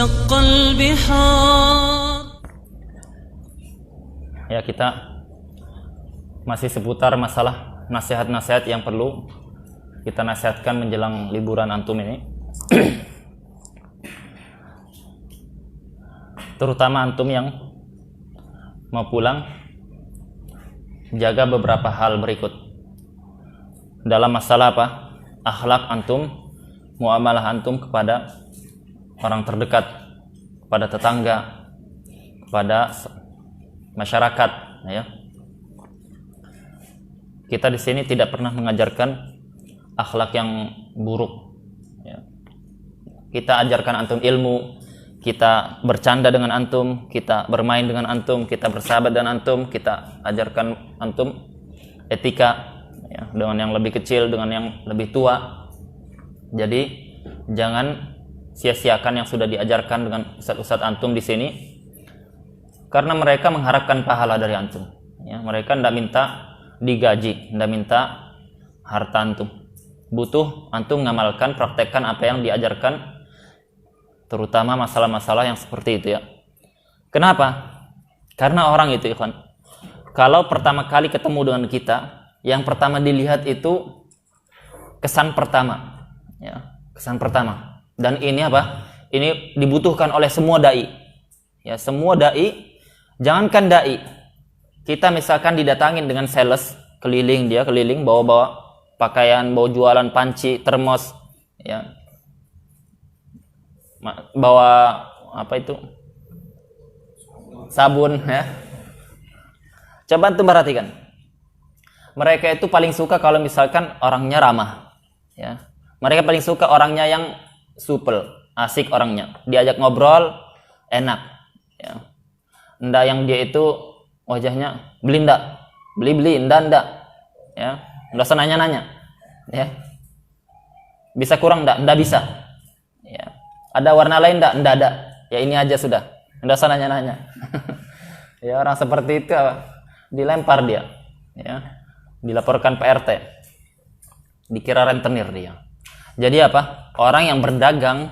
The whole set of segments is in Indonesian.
وشق البحار. Ya, kita masih seputar masalah nasihat-nasihat yang perlu kita nasihatkan menjelang liburan antum ini. Terutama antum yang mau pulang, jaga beberapa hal berikut. Dalam masalah apa? Akhlak antum, muamalah antum kepada orang terdekat, kepada tetangga, kepada masyarakat, ya. Kita di sini tidak pernah mengajarkan akhlak yang buruk, ya. Kita ajarkan antum ilmu, kita bercanda dengan antum, kita bermain dengan antum, kita bersahabat dengan antum, kita ajarkan antum etika, ya, dengan yang lebih kecil, dengan yang lebih tua. Jadi jangan sia-siakan yang sudah diajarkan dengan ustadz-ustadz antum di sini, karena mereka mengharapkan pahala dari antum, ya. Mereka tidak minta digaji, tidak minta harta antum. Butuh antum ngamalkan, praktekkan apa yang diajarkan, terutama masalah-masalah yang seperti itu, ya. Kenapa? Karena orang itu, ikhwan, kalau pertama kali ketemu dengan kita, yang pertama dilihat itu kesan pertama, ya, kesan pertama. Dan ini apa? Ini dibutuhkan oleh semua dai, ya. Semua dai, jangankan dai, kita misalkan didatangin dengan sales, keliling, dia keliling bawa-bawa pakaian, bawa jualan panci, termos, ya, bawa apa itu, sabun, ya. Coba antum perhatikan, mereka itu paling suka kalau misalkan orangnya ramah, ya. Mereka paling suka orangnya yang supel, asik orangnya, diajak ngobrol enak, ya. Ndak yang dia itu wajahnya beli ndak, beli ndak, ya. Ndak usah nanya-nanya, ya. Bisa kurang ndak bisa, ya. Ada warna lain ndak ada, ya ini aja sudah, ndak usah nanya-nanya. Ya, orang seperti itu dilempar dia, ya, dilaporkan PRT, dikira rentenir dia. Jadi apa? Orang yang berdagang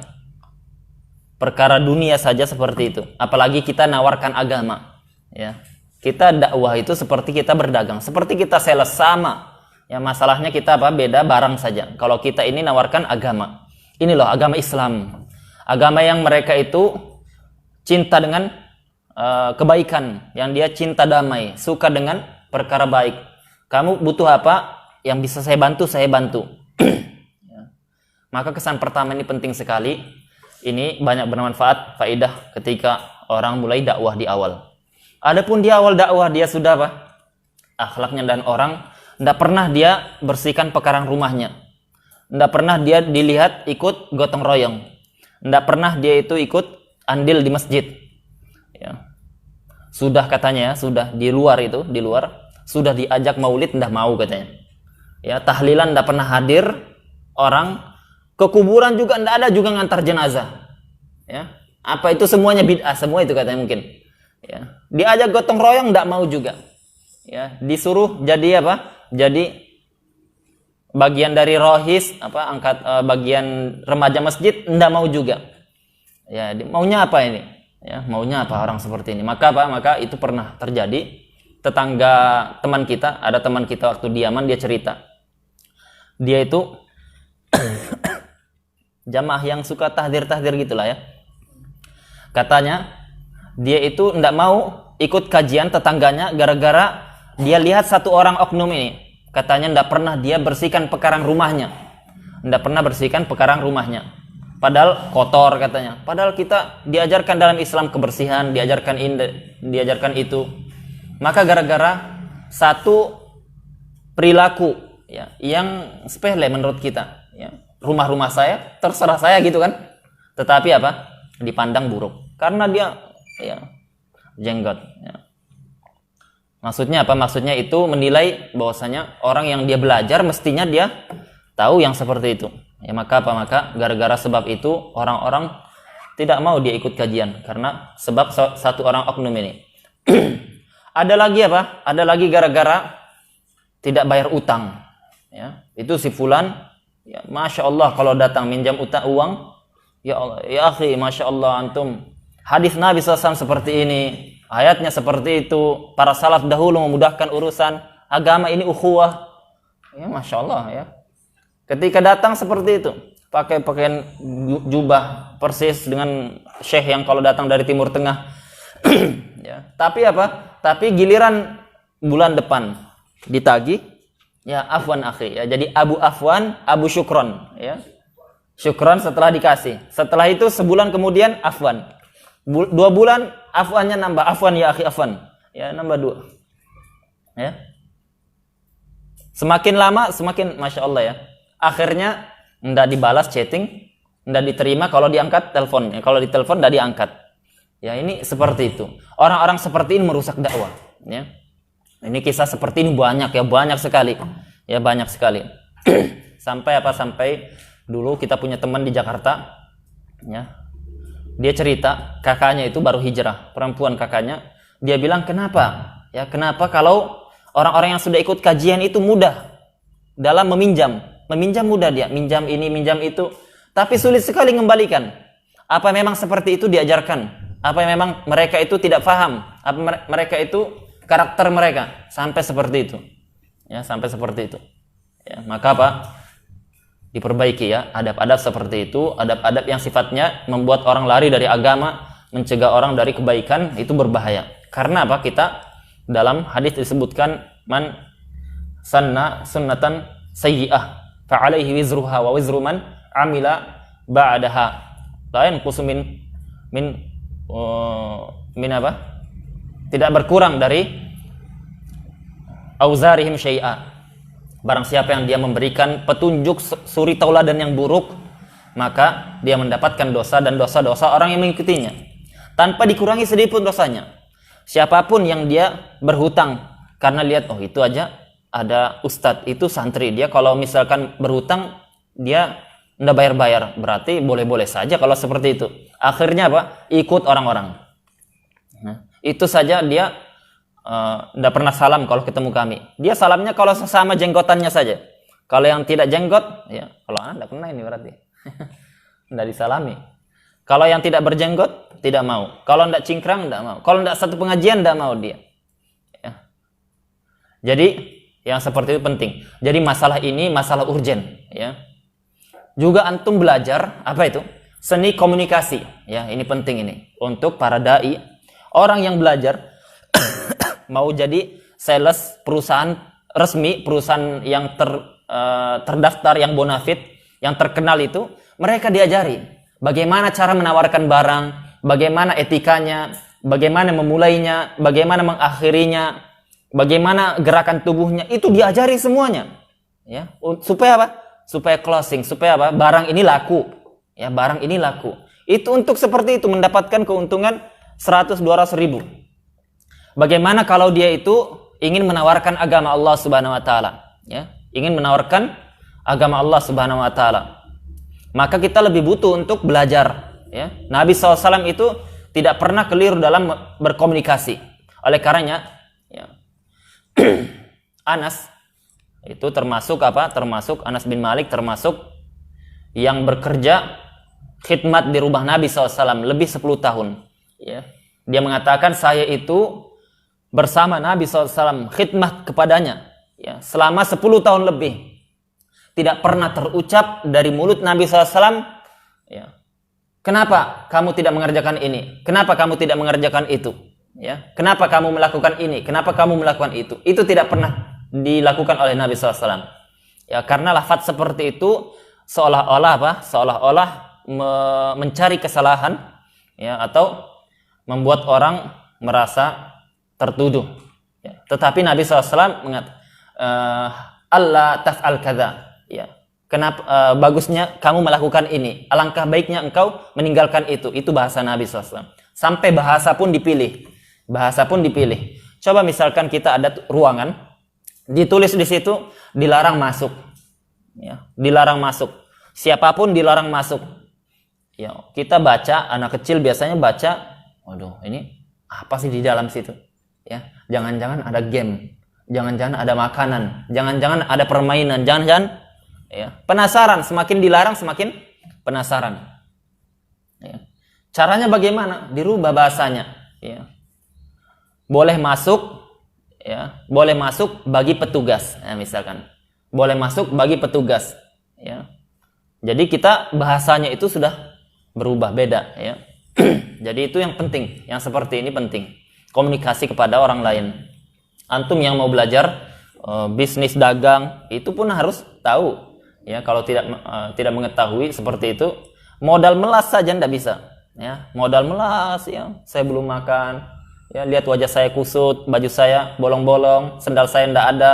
perkara dunia saja seperti itu, apalagi kita nawarkan agama, ya. Kita dakwah itu seperti kita berdagang, seperti kita sales, sama, ya. Masalahnya kita apa? Beda barang saja. Kalau kita ini nawarkan agama, ini loh agama Islam, agama yang mereka itu cinta dengan kebaikan, yang dia cinta damai, suka dengan perkara baik. Kamu butuh apa? Yang bisa saya bantu, saya bantu. Ya. Maka kesan pertama ini penting sekali. Ini banyak bermanfaat, faidah ketika orang mulai dakwah di awal. Adapun di awal dakwah dia sudah apa? Akhlaknya, dan orang tidak pernah dia bersihkan pekarang rumahnya, tidak pernah dia dilihat ikut gotong royong, tidak pernah dia itu ikut andil di masjid, ya. Sudah katanya, sudah di luar itu, di luar sudah diajak maulid tidak mau katanya, ya. Tahlilan tidak pernah hadir, orang ke kuburan juga tidak ada, juga ngantar jenazah, ya. Apa itu semuanya bid'ah, semua itu katanya mungkin, ya. Diajak gotong royong tidak mau juga, ya. Disuruh jadi apa? Jadi bagian dari rohis, apa, angkat bagian remaja masjid, tidak mau juga, ya. Maunya apa ini, ya? Maunya apa orang seperti ini? Maka apa? Maka itu pernah terjadi. Tetangga teman kita, ada teman kita waktu di Yaman, dia cerita, dia itu jamaah yang suka tahdir gitulah, ya. Katanya dia itu tidak mau ikut kajian tetangganya gara-gara dia lihat satu orang oknum ini, katanya tidak pernah dia bersihkan pekarang rumahnya, tidak pernah bersihkan pekarang rumahnya, padahal kotor katanya. Padahal kita diajarkan dalam Islam kebersihan, diajarkan ini, diajarkan itu. Maka gara-gara satu perilaku, ya, yang sepele menurut kita, ya. Rumah-rumah saya terserah saya gitu kan, tetapi apa? Dipandang buruk karena dia, ya, jenggot, ya. Maksudnya apa? Maksudnya itu menilai bahwasanya orang yang dia belajar mestinya dia tahu yang seperti itu, ya. Maka apa? Maka gara-gara sebab itu orang-orang tidak mau dia ikut kajian karena sebab satu orang oknum ini. Ada lagi apa? Ada lagi gara-gara tidak bayar utang, ya. Itu si fulan, ya, Masya Allah, kalau datang minjam utang uang, Ya Allah, ya akhi, masya Allah antum. Hadis Nabi SAW seperti ini, ayatnya seperti itu. Para salaf dahulu memudahkan urusan agama ini ukhuwah. Ya masya Allah ya. Ketika datang seperti itu, pakai pakaian jubah persis dengan syekh yang kalau datang dari Timur Tengah. Ya. Tapi apa? Tapi giliran bulan depan ditagih, ya afwan akhi. Ya, jadi Abu Afwan, Abu Syukron. Ya. Syukron setelah dikasih. Setelah itu sebulan kemudian afwan. 2 bulan afwannya nambah. Afwan ya akhi afwan. Ya nambah 2. Ya. Semakin lama semakin masya Allah ya. Akhirnya ndak dibalas chatting, ndak diterima kalau diangkat teleponnya. Kalau ditelepon ndak diangkat. Ya ini seperti itu. Orang-orang seperti ini merusak dakwah. Ya. Ini kisah seperti ini banyak ya, banyak sekali. Ya banyak sekali. Sampai apa? Sampai dulu kita punya teman di Jakarta, ya, dia cerita kakaknya itu baru hijrah, perempuan kakaknya, dia bilang kenapa, ya kenapa kalau orang-orang yang sudah ikut kajian itu mudah dalam meminjam mudah dia, minjam ini, minjam itu, tapi sulit sekali mengembalikan. Apa memang seperti itu diajarkan? Apa memang mereka itu tidak paham? Apa mereka itu karakter mereka sampai seperti itu? Ya sampai seperti itu. Ya maka apa? Diperbaiki ya, adab-adab seperti itu, adab-adab yang sifatnya membuat orang lari dari agama, mencegah orang dari kebaikan, itu berbahaya. Karena apa? Kita dalam hadis disebutkan man sanna sunnatan sayyi'ah fa alaihi wizruha wa wizru man amila ba'daha. La yanqusu min apa? Tidak berkurang dari auzarihim syai'a. Barang siapa yang dia memberikan petunjuk suri tauladan yang buruk, maka dia mendapatkan dosa dan dosa-dosa orang yang mengikutinya tanpa dikurangi sedikit pun dosanya. Siapapun yang dia berhutang karena lihat oh itu aja ada ustadz, itu santri, dia kalau misalkan berhutang dia nggak bayar-bayar, berarti boleh-boleh saja kalau seperti itu. Akhirnya apa? Ikut orang-orang. Nah, itu saja dia tidak pernah salam kalau ketemu kami. Dia salamnya kalau sesama jenggotannya saja. Kalau yang tidak jenggot, ya kalau anda kena ini berarti tidak disalami. Kalau yang tidak berjenggot, tidak mau. Kalau tidak cingkrang, tidak mau. Kalau tidak satu pengajian, tidak mau dia. Ya. Jadi yang seperti itu penting. Jadi masalah ini masalah urgen. Ya. Juga antum belajar apa itu? Seni komunikasi. Ya ini penting ini untuk para dai. Orang yang belajar mau jadi sales perusahaan resmi, perusahaan yang terdaftar, yang bonafit, yang terkenal itu, mereka diajari bagaimana cara menawarkan barang, bagaimana etikanya, bagaimana memulainya, bagaimana mengakhirinya, bagaimana gerakan tubuhnya, itu diajari semuanya. Ya, supaya apa? Supaya closing, supaya apa? Barang ini laku. Ya, barang ini laku. Itu untuk seperti itu mendapatkan keuntungan 100-200 ribu. Bagaimana kalau dia itu ingin menawarkan agama Allah Subhanahu wa taala, ya? Ingin menawarkan agama Allah Subhanahu wa taala. Maka kita lebih butuh untuk belajar, ya. Nabi SAW itu tidak pernah keliru dalam berkomunikasi. Oleh karenanya, ya. Anas itu termasuk apa? Termasuk Anas bin Malik termasuk yang bekerja khidmat di rumah Nabi SAW lebih 10 tahun, ya. Dia mengatakan saya itu bersama Nabi SAW khidmat kepadanya ya, selama 10 tahun lebih. Tidak pernah terucap dari mulut Nabi SAW ya, kenapa kamu tidak mengerjakan ini? Kenapa kamu tidak mengerjakan itu? Ya, kenapa kamu melakukan ini? Kenapa kamu melakukan itu? Itu tidak pernah dilakukan oleh Nabi SAW. Ya, karena lafaz seperti itu seolah-olah apa? Seolah-olah mencari kesalahan ya, atau membuat orang merasa tertuduh. Ya. Tetapi Nabi SAW mengatakan Allah taf'al kadza. Ya. Kenapa bagusnya kamu melakukan ini? Alangkah baiknya engkau meninggalkan itu. Itu bahasa Nabi SAW. Sampai bahasa pun dipilih. Bahasa pun dipilih. Coba misalkan kita ada ruangan, ditulis di situ dilarang masuk. Ya. Dilarang masuk. Siapapun dilarang masuk. Ya. Kita baca, anak kecil biasanya baca, waduh ini apa sih di dalam situ? Ya, jangan-jangan ada game, jangan-jangan ada makanan, jangan-jangan ada permainan, jangan-jangan ya, penasaran, semakin dilarang semakin penasaran. Caranya bagaimana? Dirubah bahasanya. Ya. Boleh masuk, ya, boleh masuk bagi petugas. Ya, misalkan, boleh masuk bagi petugas. Ya. Jadi kita bahasanya itu sudah berubah, beda. Ya. Jadi itu yang penting, yang seperti ini penting. Komunikasi kepada orang lain. Antum yang mau belajar bisnis dagang, itu pun harus tahu. Ya, kalau tidak mengetahui seperti itu, modal melas saja tidak bisa. Ya, modal melas, ya, saya belum makan, ya, lihat wajah saya kusut, baju saya bolong-bolong, sendal saya tidak ada,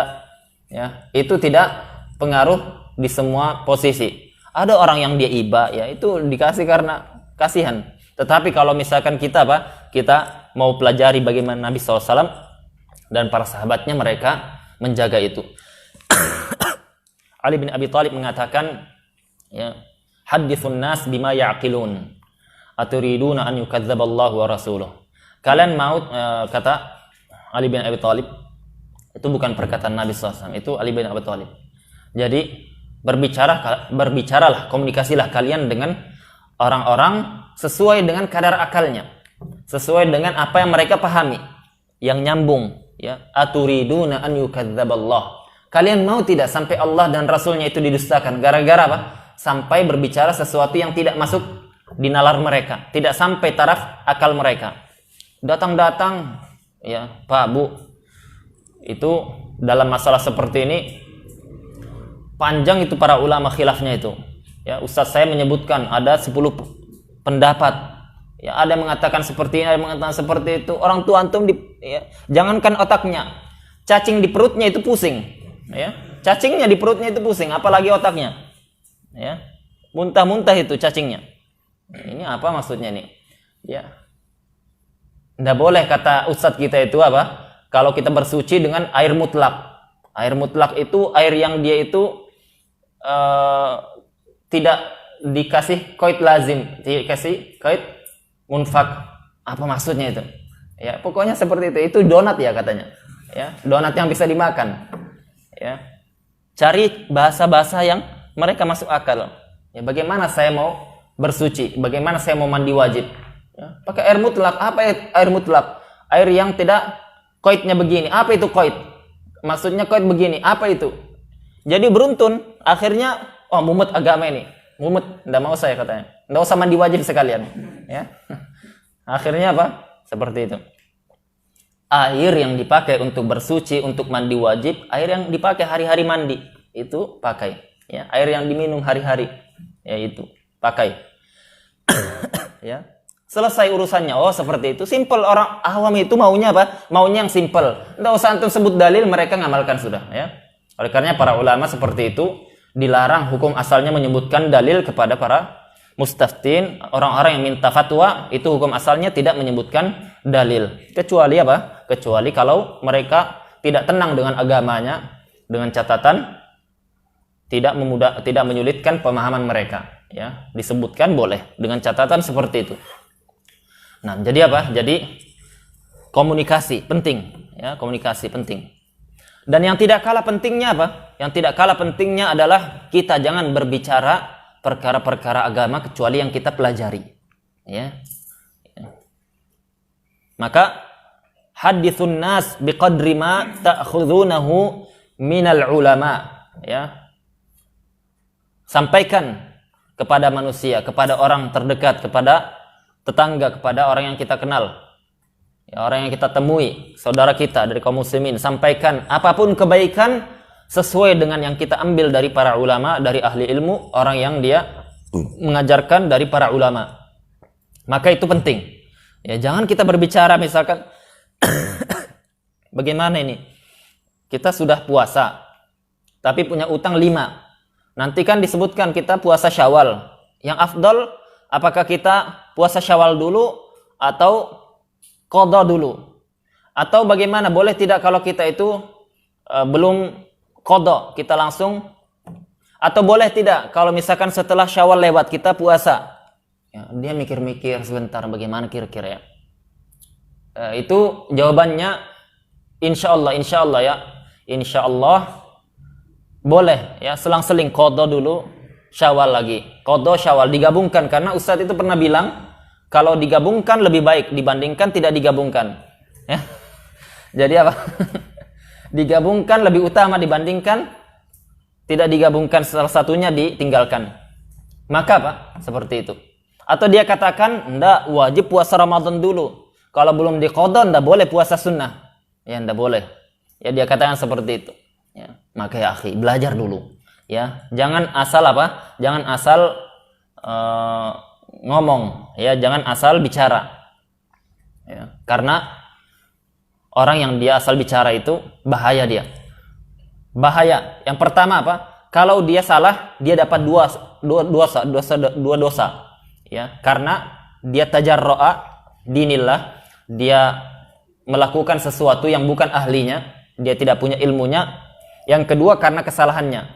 ya, itu tidak pengaruh di semua posisi. Ada orang yang dia iba, ya, itu dikasih karena kasihan. Tetapi kalau misalkan kita kita mau pelajari bagaimana Nabi SAW dan para sahabatnya, mereka menjaga itu. Ali bin Abi Thalib mengatakan, ya, hadithun nas bima ya'qilun aturiduna an yukadzdzaballahu wa rasuluh. Kalian mau, kata Ali bin Abi Thalib, itu bukan perkataan Nabi SAW, itu Ali bin Abi Thalib. Jadi berbicaralah, komunikasilah kalian dengan orang-orang sesuai dengan kadar akalnya, sesuai dengan apa yang mereka pahami, yang nyambung. Ya, aturiduna an yukadzdzaballah. Kalian mau tidak sampai Allah dan Rasulnya itu didustakan gara-gara apa? Sampai berbicara sesuatu yang tidak masuk di nalar mereka, tidak sampai taraf akal mereka. Datang-datang, ya, Pak, Bu, itu dalam masalah seperti ini panjang itu para ulama khilafnya itu. Ya, Ustaz saya menyebutkan ada 10 pendapat. Ya, ada yang mengatakan seperti ini, ada yang mengatakan seperti itu. Orang tua antum ya, jangankan otaknya, cacing di perutnya itu pusing. Ya, cacingnya di perutnya itu pusing, apalagi otaknya. Ya, muntah-muntah itu cacingnya. Ini apa maksudnya nih? Ya, nggak boleh kata ustadz kita itu apa? Kalau kita bersuci dengan air mutlak. Air mutlak itu air yang dia itu tidak dikasih qaid lazim, dikasih qaid munfak. Apa maksudnya itu? Ya, pokoknya seperti itu. Itu donat ya katanya. Ya, donat yang bisa dimakan. Ya, cari bahasa-bahasa yang mereka masuk akal. Ya, bagaimana saya mau bersuci? Bagaimana saya mau mandi wajib? Ya, pakai air mutlak. Apa air mutlak? Air yang tidak qaidnya begini. Apa itu qaid? Maksudnya qaid begini. Apa itu? Jadi beruntun. Akhirnya, oh, mumet agama ini. Mumet, enggak mau saya katanya. Enggak usah mandi wajib sekalian. Ya. Akhirnya apa? Seperti itu. Air yang dipakai untuk bersuci, untuk mandi wajib, air yang dipakai hari-hari mandi, itu pakai. Ya, air yang diminum hari-hari, ya itu pakai. Ya, selesai urusannya. Oh, seperti itu. Simple. Orang awam itu maunya apa? Maunya yang simple. Enggak usah antum sebut dalil, mereka ngamalkan sudah. Ya. Oleh karena para ulama seperti itu dilarang hukum asalnya menyebutkan dalil kepada para mustaftin, orang-orang yang minta fatwa, itu hukum asalnya tidak menyebutkan dalil. Kecuali apa? Kecuali kalau mereka tidak tenang dengan agamanya, dengan catatan tidak menyulitkan pemahaman mereka. Ya, disebutkan boleh dengan catatan seperti itu. Nah, jadi apa? Jadi komunikasi penting. Ya, komunikasi penting. Dan yang tidak kalah pentingnya apa? Yang tidak kalah pentingnya adalah kita jangan berbicara perkara-perkara agama kecuali yang kita pelajari. Ya. Maka hadithun nas biqadri ma ta'khudhunahu minal ulama. Ya. Sampaikan kepada manusia, kepada orang terdekat, kepada tetangga, kepada orang yang kita kenal. Ya, orang yang kita temui, saudara kita dari kaum muslimin, sampaikan apapun kebaikan sesuai dengan yang kita ambil dari para ulama, dari ahli ilmu, orang yang dia mengajarkan dari para ulama. Maka itu penting. Ya, jangan kita berbicara misalkan bagaimana ini? Kita sudah puasa, tapi punya utang 5. Nanti kan disebutkan kita puasa Syawal. Yang afdal, apakah kita puasa Syawal dulu atau qadha dulu? Atau bagaimana? Boleh tidak kalau kita itu belum qadha, kita langsung? Atau boleh tidak kalau misalkan setelah Syawal lewat kita puasa? Ya, dia mikir-mikir sebentar bagaimana kira-kira ya. Itu jawabannya insya Allah ya. Insya Allah boleh ya, selang-seling qadha dulu, Syawal lagi. Qadha Syawal digabungkan karena Ustadz itu pernah bilang kalau digabungkan lebih baik dibandingkan tidak digabungkan. Ya. Jadi apa? Digabungkan lebih utama dibandingkan tidak digabungkan, salah satunya ditinggalkan. Maka apa? Seperti itu. Atau dia katakan, enggak, wajib puasa Ramadan dulu. Kalau belum diqadha, enggak boleh puasa sunnah. Ya, enggak boleh. Ya, dia katakan seperti itu. Ya. Maka ya akhi, belajar dulu. Ya, jangan asal apa? Jangan asal ngomong. Ya, jangan asal bicara. Ya. Karena orang yang dia asal bicara itu bahaya dia. Bahaya. Yang pertama apa? Kalau dia salah, dia dapat dua dosa. Ya, karena dia tajarro'a dinillah, dia melakukan sesuatu yang bukan ahlinya, dia tidak punya ilmunya. Yang kedua karena kesalahannya.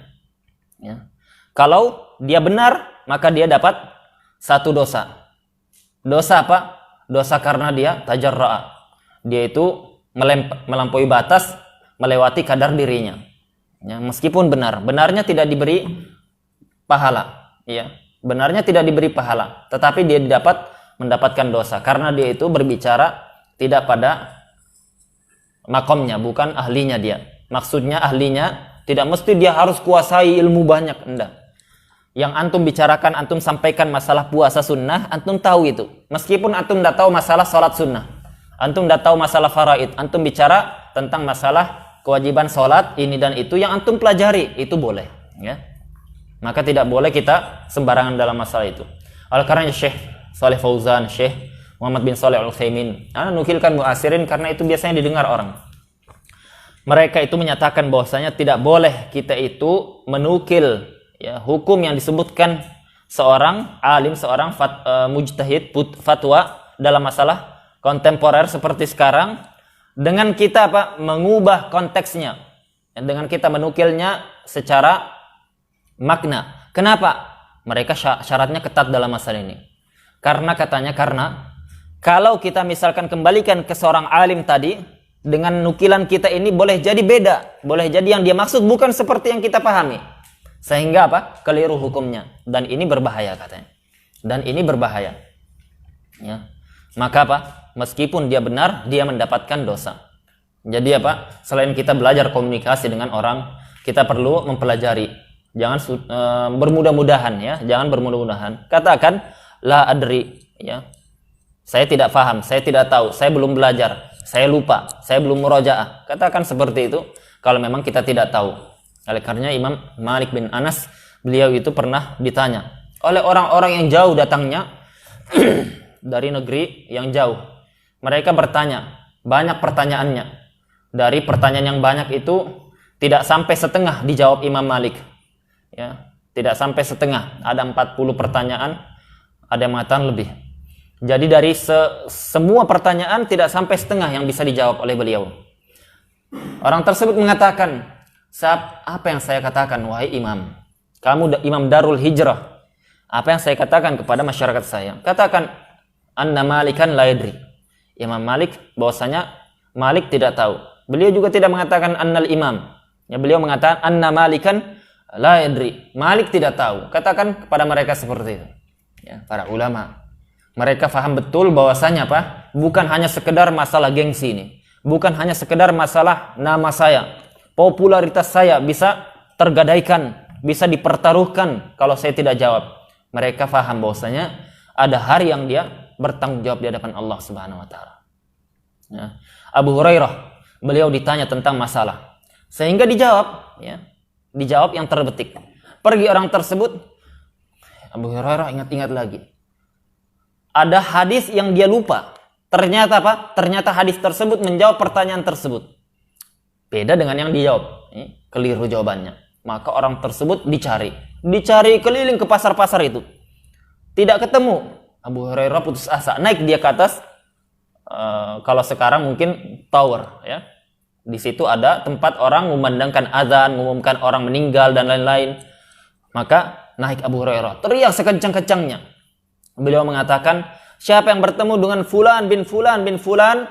Ya. Kalau dia benar, maka dia dapat satu dosa. Dosa apa? Dosa karena dia tajarro'a. Dia itu melampaui batas, melewati kadar dirinya. Ya, meskipun benarnya tidak diberi pahala. Ya, benarnya tidak diberi pahala, tetapi dia mendapatkan dosa karena dia itu berbicara tidak pada makomnya, bukan ahlinya dia. Maksudnya ahlinya tidak mesti dia harus kuasai ilmu banyak, enggak. Yang antum bicarakan, antum sampaikan masalah puasa sunnah, antum tahu itu. Meskipun antum tidak tahu masalah sholat sunnah, antum tidak tahu masalah faraid, antum bicara tentang masalah kewajiban sholat ini dan itu yang antum pelajari, itu boleh. Ya. Maka tidak boleh kita sembarangan dalam masalah itu. Oleh karena Syekh Shalih Fauzan, Syekh Muhammad bin Shalih Al-Utsaimin, nukilkan muasirin karena itu biasanya didengar orang. Mereka itu menyatakan bahwasanya tidak boleh kita itu menukil ya, hukum yang disebutkan seorang alim, seorang mujtahid fatwa dalam masalah kontemporer seperti sekarang dengan kita apa? Mengubah konteksnya, dengan kita menukilnya secara makna. Kenapa? Mereka syaratnya ketat dalam masalah ini. Karena kalau kita misalkan kembalikan ke seorang alim tadi, dengan nukilan kita ini boleh jadi beda, boleh jadi yang dia maksud bukan seperti yang kita pahami, sehingga apa? Keliru hukumnya, dan ini berbahaya katanya. Dan ini berbahaya. Ya. Maka apa? Meskipun dia benar, dia mendapatkan dosa. Jadi apa? Selain kita belajar komunikasi dengan orang, kita perlu mempelajari. Jangan bermudah-mudahan ya, jangan bermudah-mudahan. Katakan la adri ya. Saya tidak paham, saya tidak tahu, saya belum belajar, saya lupa, saya belum murojaah. Katakan seperti itu kalau memang kita tidak tahu. Oleh karenanya Imam Malik bin Anas, beliau itu pernah ditanya oleh orang-orang yang jauh datangnya dari negeri yang jauh. Mereka bertanya, banyak pertanyaannya. Dari pertanyaan yang banyak itu tidak sampai setengah dijawab Imam Malik. Ya, tidak sampai setengah. Ada 40 pertanyaan, ada yang mengatakan lebih. Jadi dari semua pertanyaan tidak sampai setengah yang bisa dijawab oleh beliau. Orang tersebut mengatakan, apa yang saya katakan wahai imam? Kamu imam Darul Hijrah. Apa yang saya katakan kepada masyarakat saya? Katakan anna Malikan la yadri. Imam Malik bahwasanya Malik tidak tahu. Beliau juga tidak mengatakan annal imam. Ya, beliau mengatakan anna Malikan la yadri. Malik tidak tahu. Katakan kepada mereka seperti itu. Ya, para ulama. Mereka faham betul bahwasanya apa? Bukan hanya sekedar masalah gengsi ini. Bukan hanya sekedar masalah nama saya. Popularitas saya bisa tergadaikan, bisa dipertaruhkan kalau saya tidak jawab. Mereka faham bahwasanya ada hari yang dia bertanggung jawab di hadapan Allah Subhanahu wa taala. Ya. Abu Hurairah, beliau ditanya tentang masalah. Sehingga dijawab, ya. Dijawab yang terbetik. Pergi orang tersebut, Abu Hurairah ingat-ingat lagi. Ada hadis yang dia lupa. Ternyata apa? Ternyata hadis tersebut menjawab pertanyaan tersebut. Beda dengan yang dijawab. Keliru jawabannya. Maka orang tersebut dicari keliling ke pasar-pasar itu. Tidak ketemu. Abu Hurairah putus asa. Naik dia ke atas. Kalau sekarang mungkin tower. Ya. Di situ ada tempat orang memandangkan azan, mengumumkan orang meninggal dan lain-lain. Maka naik Abu Hurairah. Teriak sekencang-kencangnya. Beliau mengatakan, siapa yang bertemu dengan Fulan bin Fulan bin Fulan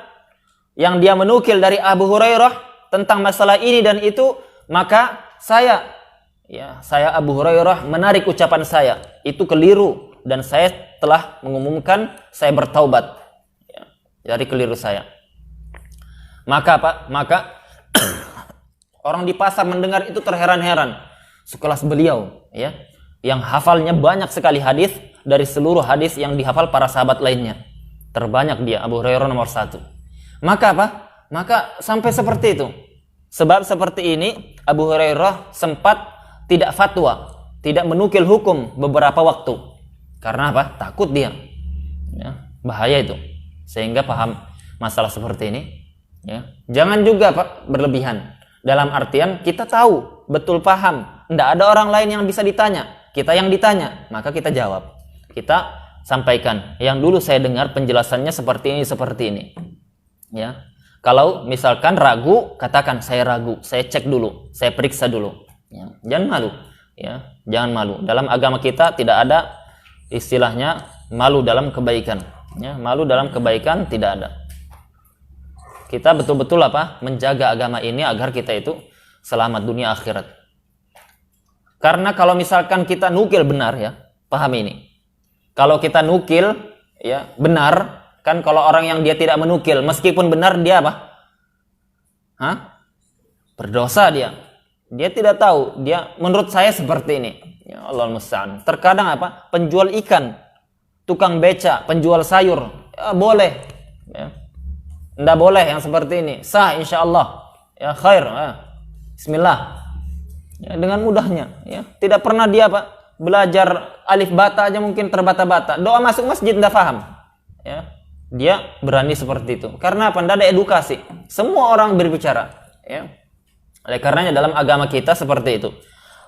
yang dia menukil dari Abu Hurairah tentang masalah ini dan itu, maka saya Abu Hurairah menarik ucapan saya. Itu keliru dan saya telah mengumumkan saya bertaubat ya, dari keliru saya. Maka apa? Maka orang di pasar mendengar itu terheran-heran. Sekelas beliau ya, yang hafalnya banyak sekali hadis dari seluruh hadis yang dihafal para sahabat lainnya. Terbanyak dia, Abu Hurairah nomor 1. Maka apa? Maka sampai seperti itu. Sebab seperti ini Abu Hurairah sempat tidak fatwa, tidak menukil hukum beberapa waktu. Karena apa? Takut dia. Ya, bahaya itu. Sehingga paham masalah seperti ini. Ya. Jangan juga Pak berlebihan. Dalam artian kita tahu, betul paham. Tidak ada orang lain yang bisa ditanya. Kita yang ditanya, maka kita jawab. Kita sampaikan. Yang dulu saya dengar penjelasannya seperti ini. Ya. Kalau misalkan ragu, katakan saya ragu. Saya cek dulu, saya periksa dulu. Ya, jangan malu, ya, jangan malu. Dalam agama kita tidak ada istilahnya malu dalam kebaikan. Ya, malu dalam kebaikan tidak ada. Kita betul-betul apa? Menjaga agama ini agar kita itu selamat dunia akhirat. Karena kalau misalkan kita nukil benar ya, paham ini. Kalau kita nukil ya benar, kan kalau orang yang dia tidak menukil meskipun benar dia apa? Berdosa dia. Dia tidak tahu, dia menurut saya seperti ini. Ya Allah musta'an. Terkadang apa? Penjual ikan, tukang beca, penjual sayur, ya, boleh. Ya. Tidak boleh yang seperti ini. Sah insyaallah. Ya khair. Ya. Bismillah. Ya, dengan mudahnya. Ya. Tidak pernah dia Pak belajar alif bata aja mungkin terbata-bata. Doa masuk masjid tidak paham. Ya. Dia berani seperti itu. Karena apa? Tidak ada edukasi. Semua orang berbicara. Ya. Oleh karenanya dalam agama kita seperti itu.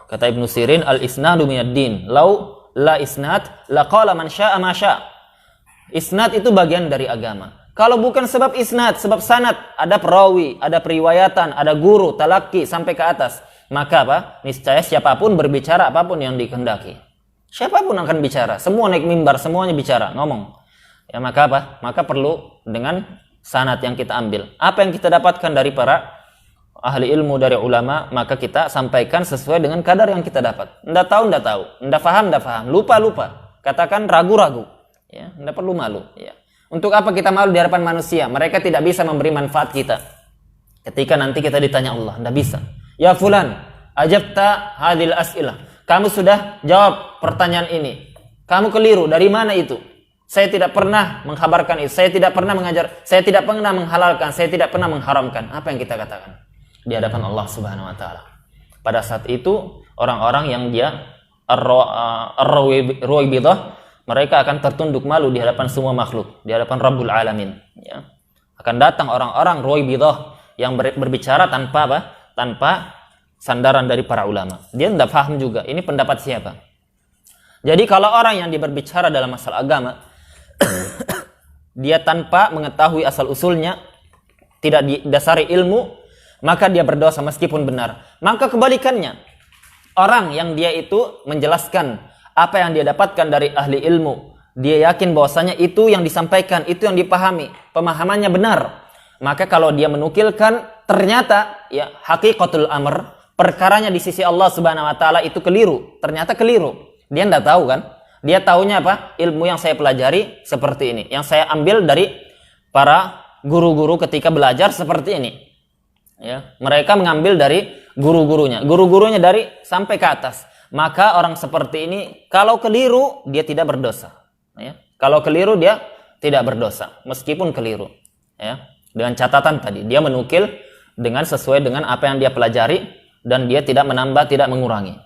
Kata Ibnu Sirin, al-isnadu minad din. Lau la isnad, la qala man sya'a ma sya'. Isnad itu bagian dari agama. Kalau bukan sebab isnad, sebab sanad, ada perawi, ada periwayatan, ada guru, talaki sampai ke atas. Maka apa? Niscaya siapapun berbicara apapun yang dikehendaki. Siapapun akan bicara. Semua naik mimbar, semuanya bicara, ngomong. Ya maka apa? Maka perlu dengan sanad yang kita ambil. Apa yang kita dapatkan dari para ahli ilmu, dari ulama, maka kita sampaikan sesuai dengan kadar yang kita dapat. Nggak tahu, nggak paham, lupa. Katakan ragu-ragu. Ya, nggak perlu malu. Ya. Untuk apa kita malu di hadapan manusia? Mereka tidak bisa memberi manfaat kita. Ketika nanti kita ditanya Allah, nggak bisa. Ya fulan, ajabta hadil as'ilah. Kamu sudah jawab pertanyaan ini. Kamu keliru. Dari mana itu? Saya tidak pernah mengkhabarkan itu. Saya tidak pernah mengajar. Saya tidak pernah menghalalkan. Saya tidak pernah mengharamkan. Apa yang kita katakan di hadapan Allah Subhanahu wa taala? Pada saat itu orang-orang yang dia ar-ruwaibidah, mereka akan tertunduk malu di hadapan semua makhluk, di hadapan Rabbul Alamin, ya. Akan datang orang-orang ruwaibidah yang berbicara tanpa apa? Tanpa sandaran dari para ulama. Dia tidak paham juga ini pendapat siapa. Jadi kalau orang yang dia berbicara dalam masalah agama dia tanpa mengetahui asal usulnya, tidak didasari ilmu, maka dia berdosa meskipun benar. Maka kebalikannya, orang yang dia itu menjelaskan apa yang dia dapatkan dari ahli ilmu, dia yakin bahwasanya itu yang disampaikan, itu yang dipahami, pemahamannya benar. Maka kalau dia menukilkan, ternyata ya haqiqatul amr, perkaranya di sisi Allah Subhanahu wa taala itu keliru. Ternyata keliru. Dia tidak tahu kan? Dia taunya apa? Ilmu yang saya pelajari seperti ini. Yang saya ambil dari para guru-guru ketika belajar seperti ini. Ya, mereka mengambil dari guru-gurunya dari sampai ke atas. Maka orang seperti ini kalau keliru dia tidak berdosa. Ya, kalau keliru dia tidak berdosa meskipun keliru. Ya, dengan catatan tadi dia menukil dengan sesuai dengan apa yang dia pelajari dan dia tidak menambah, tidak mengurangi.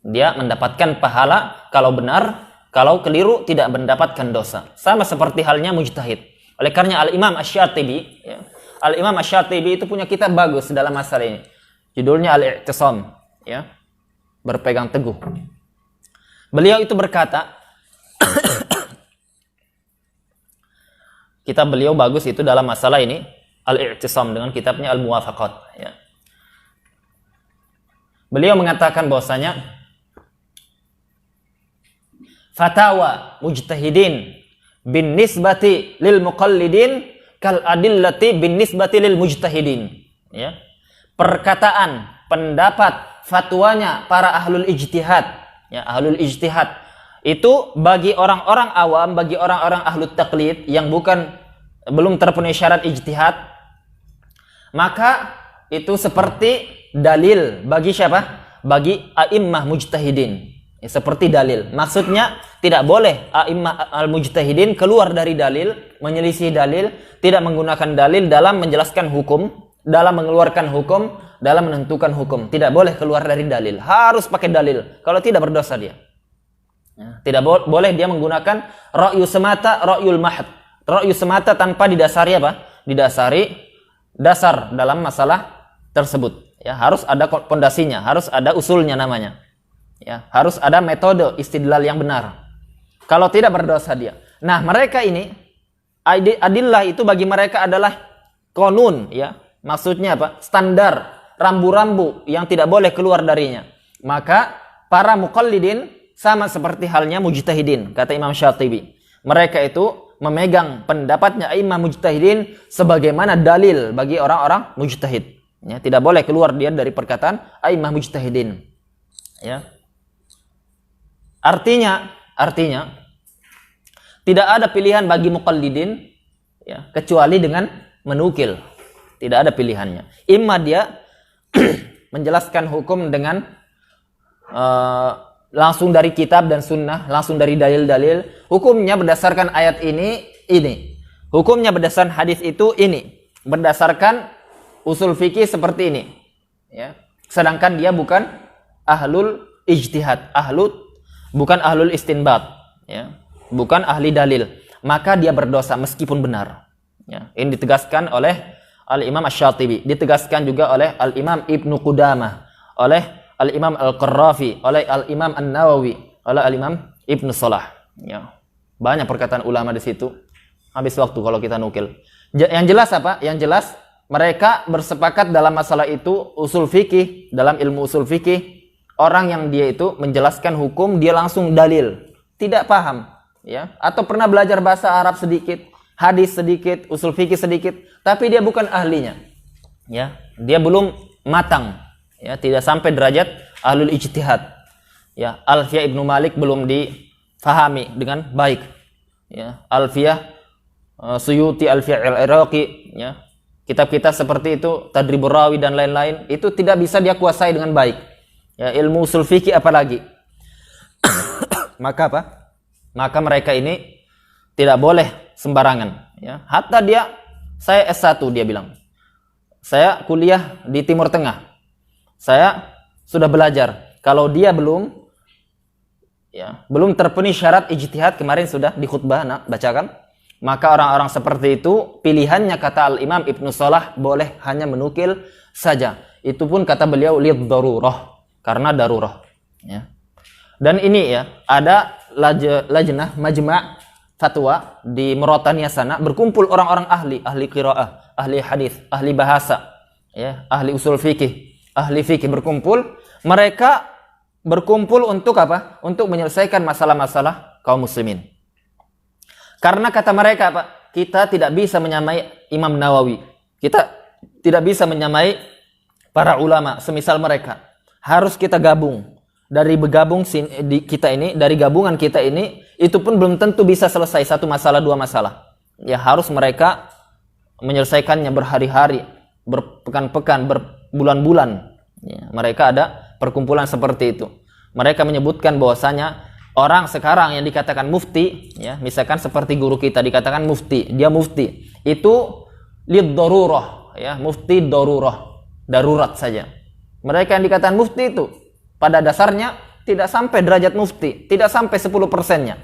Dia mendapatkan pahala kalau benar, kalau keliru tidak mendapatkan dosa. Sama seperti halnya mujtahid. Oleh karena Al-Imam Asy-Syatibi, ya, Al-Imam Asy-Syatibi itu punya kitab bagus dalam masalah ini. Judulnya Al-I'tisam, ya. Berpegang teguh. Beliau itu berkata, kitab beliau bagus itu dalam masalah ini, Al-I'tisam, dengan kitabnya Al-Muwafaqat, ya. Beliau mengatakan bahwasanya fatawa mujtahidin bin nisbati lil muqallidin kal adillati bin nisbati lil mujtahidin, ya. Perkataan, pendapat, fatwanya para ahlul ijtihad, ya, ahlul ijtihad Itu bagi orang-orang awam, bagi orang-orang ahlu taklid yang belum terpenuhi syarat ijtihad, maka itu seperti dalil bagi siapa? Bagi a'immah mujtahidin. Seperti dalil. Maksudnya tidak boleh a'immah al-mujtahidin keluar dari dalil, menyelisih dalil, tidak menggunakan dalil dalam menjelaskan hukum, dalam mengeluarkan hukum, dalam menentukan hukum. Tidak boleh keluar dari dalil. Harus pakai dalil. Kalau tidak berdosa dia. Tidak boleh dia menggunakan ra'yu semata, ra'yul mahd. Ra'yu semata tanpa didasari apa? Didasari dasar dalam masalah tersebut. Ya, harus ada pondasinya, harus ada usulnya namanya. Ya, harus ada metode istidlal yang benar. Kalau tidak berdosa dia. Nah, mereka ini adillah itu bagi mereka adalah konun, ya. Maksudnya apa? Standar, rambu-rambu yang tidak boleh keluar darinya. Maka para muqallidin sama seperti halnya mujtahidin, kata Imam Syatibi. Mereka itu memegang pendapatnya imam mujtahidin sebagaimana dalil bagi orang-orang mujtahid. Ya, tidak boleh keluar dia dari perkataan imam mujtahidin. Ya. Artinya tidak ada pilihan bagi muqallidin, ya, kecuali dengan menukil. Tidak ada pilihannya. Imma dia menjelaskan hukum dengan langsung dari kitab dan sunnah, langsung dari dalil-dalil. Hukumnya berdasarkan ayat ini. Hukumnya berdasarkan hadis itu ini. Berdasarkan usul fikih seperti ini. Ya. Sedangkan dia bukan ahlul ijtihad, bukan ahlul istinbat, ya. Bukan ahli dalil. Maka dia berdosa meskipun benar. Ya. Ini ditegaskan oleh Al-Imam Asy-Syatibi, ditegaskan juga oleh Al-Imam Ibnu Qudamah, oleh Al-Imam Al-Qarrafi, oleh Al-Imam An-Nawawi, oleh Al-Imam Ibnu Salah. Ya. Banyak perkataan ulama di situ. Habis waktu kalau kita nukil. Yang jelas apa? Yang jelas mereka bersepakat dalam masalah itu usul fikih, dalam ilmu usul fikih, orang yang dia itu menjelaskan hukum dia langsung dalil, tidak paham, ya, atau pernah belajar bahasa Arab sedikit, hadis sedikit, usul fikih sedikit, tapi dia bukan ahlinya. Ya, dia belum matang. Ya, tidak sampai derajat ahlul ijtihad. Ya, Alfiyah Ibnu Malik belum difahami dengan baik. Ya, Alfiyah Suyuti, Alfiyah Al-Iraqi, ya. Kitab-kitab seperti itu, Tadribur Rawi dan lain-lain, itu tidak bisa dia kuasai dengan baik. Ya, ilmu usul fikih apalagi. Maka apa? Maka mereka ini tidak boleh sembarangan, ya. Hatta saya S1 dia bilang. Saya kuliah di Timur Tengah. Saya sudah belajar. Kalau dia belum terpenuhi syarat ijtihad, kemarin sudah di khutbah bacakan, maka orang-orang seperti itu pilihannya, kata Al-Imam Ibnu Salah, boleh hanya menukil saja. Itu pun kata beliau lid darurah, karena darurah, ya. Dan ini, ya, ada lajnah majma' fatwa di Mauritania sana, berkumpul orang-orang ahli qiraah, ahli hadis, ahli bahasa, ya, ahli usul fikih, ahli fikih berkumpul. Mereka berkumpul untuk apa? Untuk menyelesaikan masalah-masalah kaum muslimin. Karena kata mereka apa? Kita tidak bisa menyamai Imam Nawawi. Kita tidak bisa menyamai para ulama semisal mereka. Harus kita gabung. Dari gabungan kita ini, itu pun belum tentu bisa selesai satu masalah, dua masalah. Ya, harus mereka menyelesaikannya berhari-hari, berpekan-pekan, berbulan-bulan. Ya, mereka ada perkumpulan seperti itu. Mereka menyebutkan bahwasanya orang sekarang yang dikatakan mufti, ya, misalkan seperti guru kita dikatakan mufti, dia mufti. Itu lid darurah, ya, mufti darurah, darurat saja. Mereka yang dikatakan mufti itu pada dasarnya tidak sampai derajat mufti, tidak sampai 10%-nya.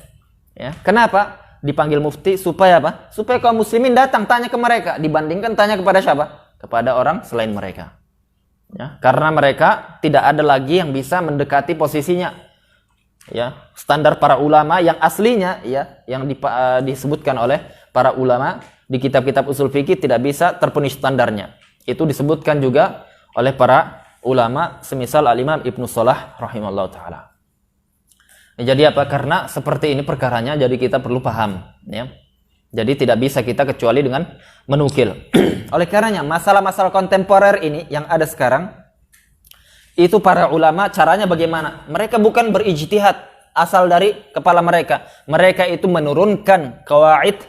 Ya, kenapa dipanggil mufti? Supaya apa? Supaya kaum muslimin datang tanya ke mereka, dibandingkan tanya kepada siapa? Kepada orang selain mereka. Ya, karena mereka tidak ada lagi yang bisa mendekati posisinya. Ya, standar para ulama yang aslinya, ya, yang disebutkan oleh para ulama di kitab-kitab usul fikih tidak bisa terpenuhi standarnya. Itu disebutkan juga oleh para ulama semisal Al-Imam Ibnu Salah rahimallahu taala. Jadi apa? Karena seperti ini perkaranya, jadi kita perlu paham, ya. Jadi tidak bisa kita kecuali dengan menukil. Oleh karenanya masalah-masalah kontemporer ini yang ada sekarang, itu para ulama caranya bagaimana? Mereka bukan berijtihad, asal dari kepala mereka. Mereka itu menurunkan qawaid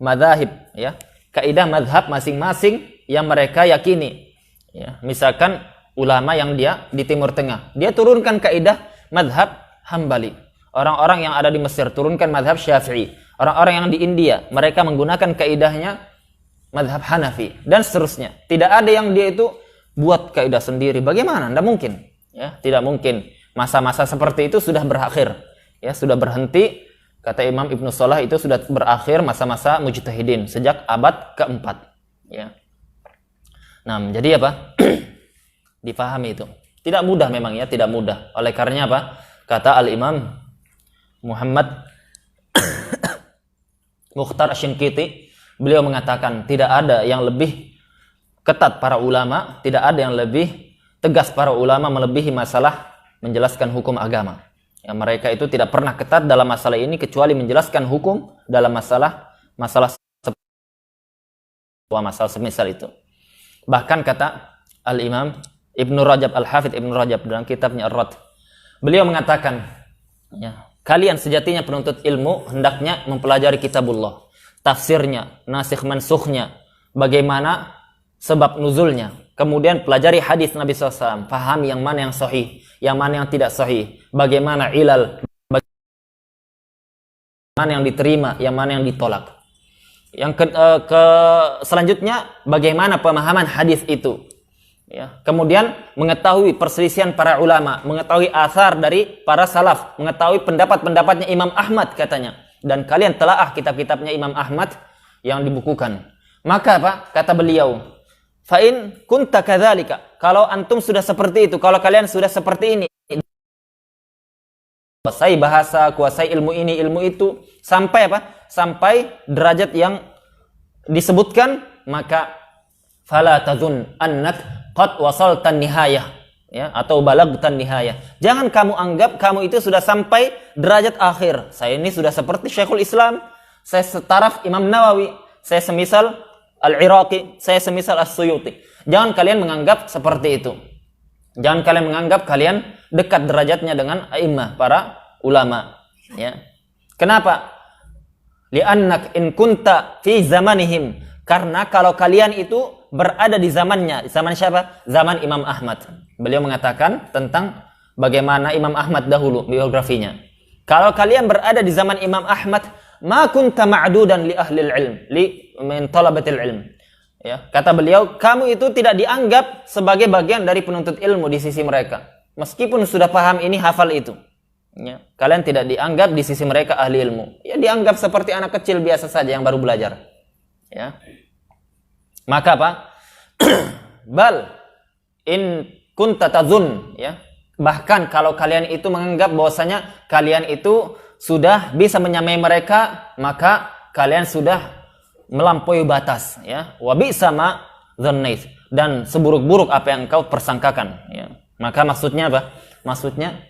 madzhab, ya, kaidah mazhab masing-masing yang mereka yakini. Ya, misalkan ulama yang dia di Timur Tengah, dia turunkan kaidah mazhab Hambali. Orang-orang yang ada di Mesir turunkan mazhab Syafi'i. Orang-orang yang di India, mereka menggunakan kaidahnya mazhab Hanafi dan seterusnya. Tidak ada yang dia itu buat kaidah sendiri. Bagaimana? Tidak mungkin. Ya, tidak mungkin. Masa-masa seperti itu sudah berakhir. Ya, sudah berhenti. Kata Imam Ibnu Salah itu sudah berakhir masa-masa mujtahidin sejak abad keempat. Ya. Nah, jadi apa? Dipahami itu. Tidak mudah memang ya, tidak mudah. Oleh karenanya apa? Kata Al-Imam Muhammad Mukhtar Asy-Shinqiti, beliau mengatakan tidak ada yang lebih ketat para ulama, tidak ada yang lebih tegas para ulama melebihi masalah menjelaskan hukum agama. Ya, mereka itu tidak pernah ketat dalam masalah ini kecuali menjelaskan hukum dalam masalah semisal itu. Bahkan kata Al-Imam Ibnu Rajab Al-Hafidz Ibnu Rajab dalam kitabnya Ar-Rad, beliau mengatakan, ya, kalian sejatinya penuntut ilmu hendaknya mempelajari kitabullah, tafsirnya, nasikh mansukhnya, bagaimana sebab nuzulnya, kemudian pelajari hadis Nabi SAW, pahami yang mana yang sahih, yang mana yang tidak sahih, bagaimana ilal, bagaimana yang diterima, yang mana yang ditolak. Yang selanjutnya bagaimana pemahaman hadis itu. Ya, kemudian mengetahui perselisihan para ulama, mengetahui asar dari para salaf, mengetahui pendapat-pendapatnya Imam Ahmad katanya. Dan kalian telaah kitab-kitabnya Imam Ahmad yang dibukukan. Maka apa? Kata beliau, fa'in kunta kadzalika. Kalau antum sudah seperti itu, kalau kalian sudah seperti ini, kuasai bahasa, kuasai ilmu ini, ilmu itu, sampai apa? Sampai derajat yang disebutkan, maka fala tadzun annak qad wasaltan nihayah, ya, atau balagtan nihayah. Jangan kamu anggap kamu itu sudah sampai derajat akhir. Saya ini sudah seperti Syekhul Islam, saya setaraf Imam Nawawi, saya semisal Al-Iraqi, saya semisal As-Suyuti. Jangan kalian menganggap seperti itu. Jangan kalian menganggap kalian dekat derajatnya dengan a'immah, para ulama, ya. Kenapa? Li'annak in kunta fi zamanihim, karena kalau kalian itu berada di zamannya. Zaman siapa? Zaman Imam Ahmad. Beliau mengatakan tentang bagaimana Imam Ahmad dahulu, biografinya. Kalau kalian berada di zaman Imam Ahmad, ma kunta ma'dudan li ahli ilm, li min talabatil ilm. Ya, kata beliau, kamu itu tidak dianggap sebagai bagian dari penuntut ilmu di sisi mereka. Meskipun sudah paham ini, hafal itu. Ya, kalian tidak dianggap di sisi mereka ahli ilmu. Ya, dianggap seperti anak kecil biasa saja yang baru belajar. Ya. Maka apa? Bal in kunta tazun, ya. Bahkan kalau kalian itu menganggap bahwasanya kalian itu sudah bisa menyamai mereka, maka kalian sudah melampaui batas, ya. Wa bi'sa ma dzannait, dan seburuk-buruk apa yang engkau persangkakan, ya. Maka maksudnya apa? Maksudnya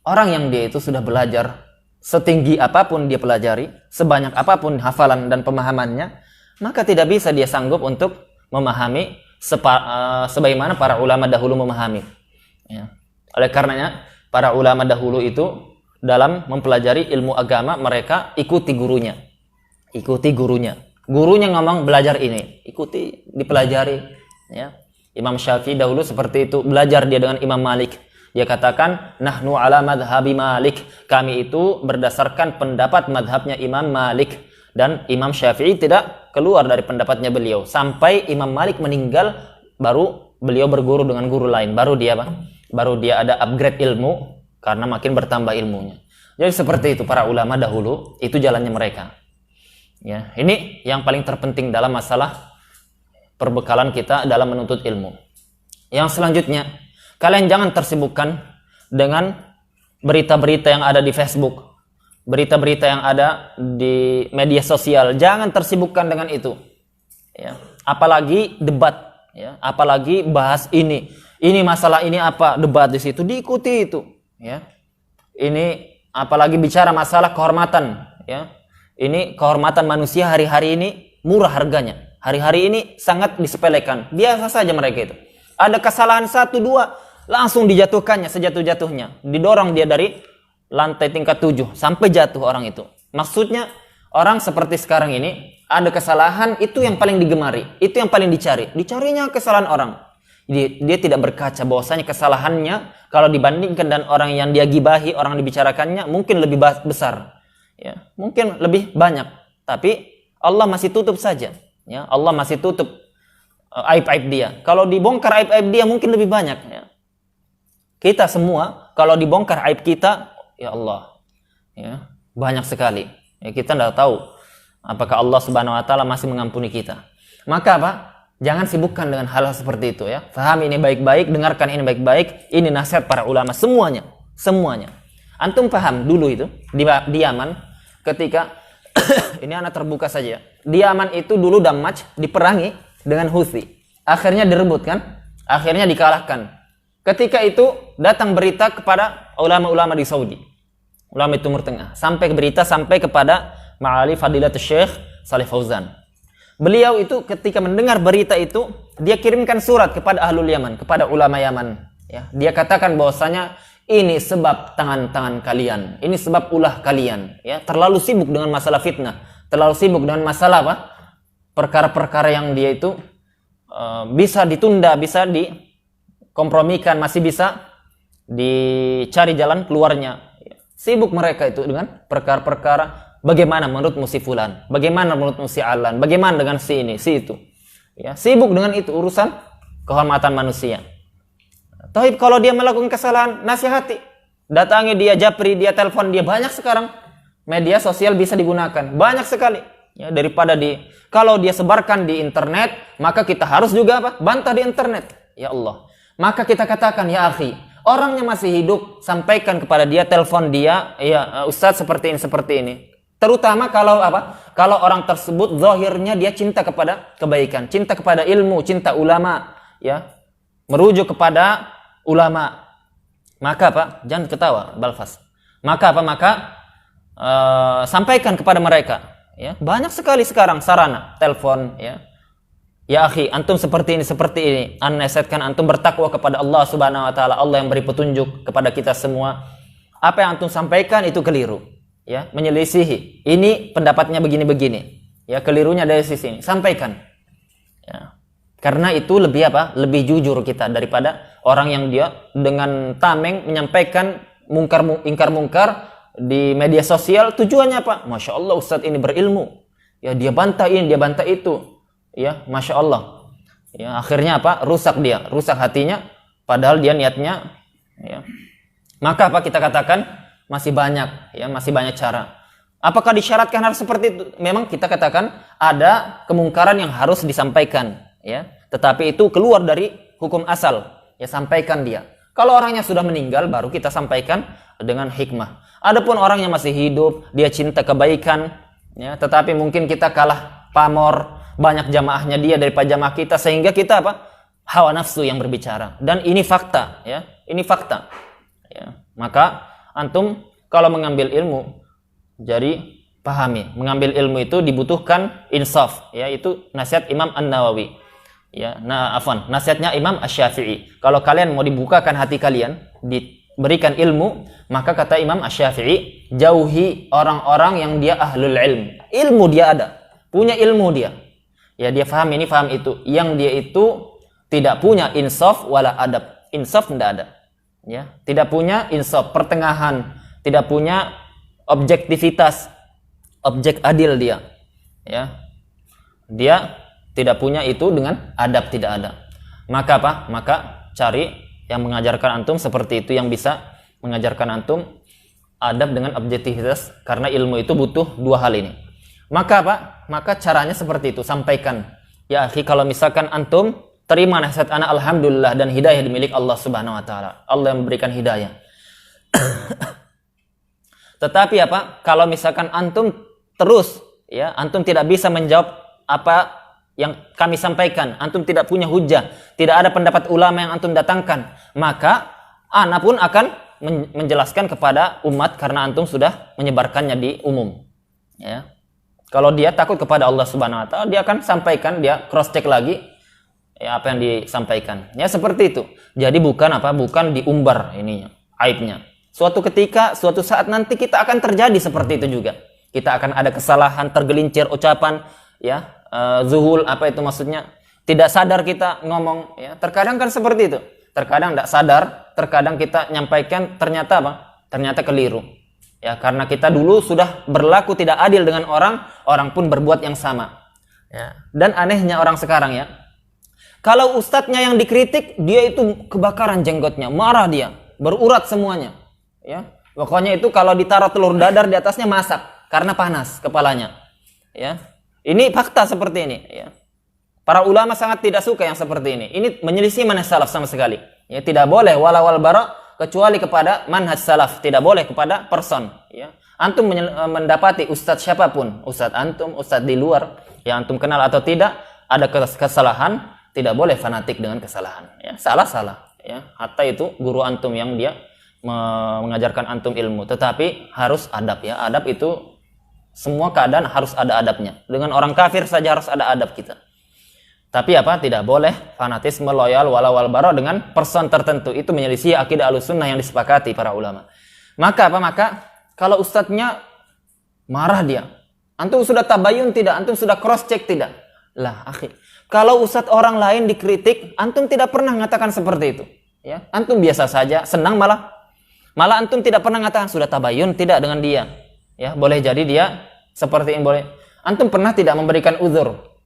orang yang dia itu sudah belajar, setinggi apapun dia pelajari, sebanyak apapun hafalan dan pemahamannya, maka tidak bisa dia sanggup untuk memahami sebagaimana para ulama dahulu memahami. Ya. Oleh karenanya, para ulama dahulu itu dalam mempelajari ilmu agama, mereka ikuti gurunya. Ikuti gurunya. Gurunya ngomong belajar ini, ikuti, dipelajari. Ya. Imam Syafi'i dahulu seperti itu, belajar dia dengan Imam Malik. Dia katakan, nahnu ala madhabi Malik. Kami itu berdasarkan pendapat madhabnya Imam Malik. Dan Imam Syafi'i tidak keluar dari pendapatnya beliau. Sampai Imam Malik meninggal, baru beliau berguru dengan guru lain. Baru dia apa? Baru dia ada upgrade ilmu, karena makin bertambah ilmunya. Jadi seperti itu para ulama dahulu, itu jalannya mereka. Ya, ini yang paling terpenting dalam masalah perbekalan kita dalam menuntut ilmu. Yang selanjutnya, kalian jangan tersibukkan dengan berita-berita yang ada di Facebook, berita-berita yang ada di media sosial. Jangan tersibukkan dengan itu, ya. Apalagi debat, ya. Apalagi bahas ini masalah ini apa, debat di situ, diikuti itu, ya. Ini apalagi bicara masalah kehormatan, ya. Ini kehormatan manusia hari-hari ini murah harganya, hari-hari ini sangat disepelekan, biasa saja mereka itu. Ada kesalahan 1, 2 langsung dijatuhkannya sejatuh-jatuhnya, didorong dia dari lantai tingkat 7 sampai jatuh orang itu. Maksudnya orang seperti sekarang ini ada kesalahan, itu yang paling digemari, itu yang paling dicari. Dicarinya kesalahan orang. Dia tidak berkaca bahwasanya kesalahannya kalau dibandingkan dan orang yang dia gibahi, orang dibicarakannya mungkin lebih besar. Ya, mungkin lebih banyak. Tapi Allah masih tutup saja. Ya, Allah masih tutup aib-aib dia. Kalau dibongkar aib-aib dia mungkin lebih banyak. Ya. Kita semua kalau dibongkar aib kita, ya Allah, ya, banyak sekali. Ya, kita tidak tahu apakah Allah Subhanahu Wa Taala masih mengampuni kita. Maka apa? Jangan sibukkan dengan hal-hal seperti itu ya. Faham ini baik-baik, dengarkan ini baik-baik. Ini nasihat para ulama semuanya, semuanya. Antum paham dulu itu di Yaman ketika ini anak terbuka saja. Di Yaman itu dulu Damaj diperangi dengan Houthi. Akhirnya direbut kan? Akhirnya dikalahkan. Ketika itu datang berita kepada ulama-ulama di Saudi. Ulama Timur Tengah. Sampai berita sampai kepada Ma'ali Fadilatul Syekh Saleh Fauzan. Beliau itu ketika mendengar berita itu, dia kirimkan surat kepada Ahlul Yaman, kepada ulama Yaman. Ya, dia katakan bahwasanya ini sebab tangan-tangan kalian, ini sebab ulah kalian. Ya, terlalu sibuk dengan masalah fitnah, terlalu sibuk dengan masalah apa? Perkara-perkara yang dia itu bisa ditunda, bisa dikompromikan, masih bisa dicari jalan keluarnya. Sibuk mereka itu dengan perkara-perkara. Bagaimana menurutmu si fulan? Bagaimana menurutmu si alan? Bagaimana dengan si ini, si itu? Ya, sibuk dengan itu urusan kehormatan manusia. Tapi kalau dia melakukan kesalahan, nasihati. Datangi dia, japri dia, telepon dia. Banyak sekarang media sosial bisa digunakan. Banyak sekali. Ya, daripada kalau dia sebarkan di internet, maka kita harus juga apa? Bantah di internet. Ya Allah. Maka kita katakan, ya akhi, orangnya masih hidup, sampaikan kepada dia, telepon dia, ya Ustadz seperti ini. Terutama kalau apa? Kalau orang tersebut zahirnya dia cinta kepada kebaikan, cinta kepada ilmu, cinta ulama, ya. Merujuk kepada ulama. Maka apa? Jangan ketawa, Balfas. Maka apa? Maka sampaikan kepada mereka, ya. Banyak sekali sekarang sarana, telepon, ya. Ya akhi, antum seperti ini. Nasihatkan antum bertakwa kepada Allah Subhanahu wa taala. Allah yang beri petunjuk kepada kita semua. Apa yang antum sampaikan itu keliru. Ya, menyelisihi. Ini pendapatnya begini-begini. Ya, kelirunya dari sisi ini. Sampaikan. Ya. Karena itu lebih apa? Lebih jujur kita daripada orang yang dia dengan tameng menyampaikan ingkar mungkar di media sosial. Tujuannya apa? Masya Allah Ustadz ini berilmu. Ya, dia bantah ini, dia bantah itu. Ya, Masya Allah. Ya, akhirnya apa? Rusak dia, rusak hatinya. Padahal dia niatnya. Ya. Maka apa kita katakan? Masih banyak, ya, masih banyak cara. Apakah disyaratkan harus seperti itu? Memang kita katakan ada kemungkaran yang harus disampaikan, ya. Tetapi itu keluar dari hukum asal, ya, sampaikan dia. Kalau orangnya sudah meninggal, baru kita sampaikan dengan hikmah. Adapun orang yang masih hidup, dia cinta kebaikan, ya, tetapi mungkin kita kalah pamor, banyak jamaahnya dia daripada jamaah kita, sehingga kita apa? Hawa nafsu yang berbicara. Dan ini fakta, ya, ini fakta. Ya. Maka antum kalau mengambil ilmu, jadi pahami, mengambil ilmu itu dibutuhkan insaf, ya, itu nasihat Imam An-Nawawi. Ya, nasihatnya Imam Asy-Syafi'i. Kalau kalian mau dibukakan hati kalian, diberikan ilmu, maka kata Imam Asy-Syafi'i, jauhi orang-orang yang dia ahlul ilm. Ilmu dia ada, punya ilmu dia. Ya, dia paham ini, paham itu. Yang dia itu tidak punya insaf wala adab. Insaf tidak ada. Ya, tidak punya insaf, pertengahan, tidak punya objektivitas, objek adil dia. Ya. Dia tidak punya itu dengan adab, tidak ada. Maka apa? Maka cari yang mengajarkan antum seperti itu, yang bisa mengajarkan antum adab dengan objektivitas, karena ilmu itu butuh dua hal ini. Maka apa? Maka caranya seperti itu, sampaikan. Ya, akhi, kalau misalkan antum terima nasihat anak, alhamdulillah, dan hidayah milik Allah Subhanahu wa taala. Allah yang memberikan hidayah. Tetapi apa? Kalau misalkan antum terus, ya, antum tidak bisa menjawab apa yang kami sampaikan, antum tidak punya hujah, tidak ada pendapat ulama yang antum datangkan, maka ana pun akan menjelaskan kepada umat karena antum sudah menyebarkannya di umum. Ya. Kalau dia takut kepada Allah Subhanahu wa taala, dia akan sampaikan, dia cross check lagi, ya, apa yang disampaikan. Ya, seperti itu. Jadi bukan apa? Bukan diumbar ininya, aibnya. Suatu ketika, suatu saat nanti kita akan terjadi seperti itu juga. Kita akan ada kesalahan, tergelincir ucapan, ya, zuhul, apa itu maksudnya? Tidak sadar kita ngomong, ya. Terkadang kan seperti itu. Terkadang tidak sadar, terkadang kita nyampaikan ternyata apa? Ternyata keliru. Ya, karena kita dulu sudah berlaku tidak adil dengan orang, orang pun berbuat yang sama. Ya. Dan anehnya orang sekarang, ya. Kalau ustadznya yang dikritik, dia itu kebakaran jenggotnya, marah dia, berurat semuanya. Ya, pokoknya itu kalau ditaruh telur dadar di atasnya masak karena panas kepalanya. Ya, ini fakta seperti ini. Ya, para ulama sangat tidak suka yang seperti ini. Ini menyelisih manhaj salaf sama sekali. Ya, tidak boleh wala wal bara kecuali kepada manhaj salaf. Tidak boleh kepada person. Ya, antum mendapati ustadz siapapun, ustadz antum, ustadz di luar yang antum kenal atau tidak, ada kesalahan, tidak boleh fanatik dengan kesalahan. Ya, salah. Ya, hatta itu guru antum yang dia mengajarkan antum ilmu, tetapi harus adab, ya. Adab itu semua keadaan harus ada adabnya. Dengan orang kafir saja harus ada adab kita. Tapi apa? Tidak boleh fanatisme, loyal, wala wal bara dengan person tertentu. Itu menyelisih akidah Ahlussunnah yang disepakati para ulama. Maka apa? Maka kalau ustadznya marah dia, antum sudah tabayun tidak? Antum sudah cross check tidak? Lah, akhi, kalau ustadz orang lain dikritik, antum tidak pernah mengatakan seperti itu. Ya, antum biasa saja, senang malah antum tidak pernah mengatakan sudah tabayun tidak dengan dia. Ya, boleh jadi dia seperti ini boleh. Antum pernah tidak memberikan uzur?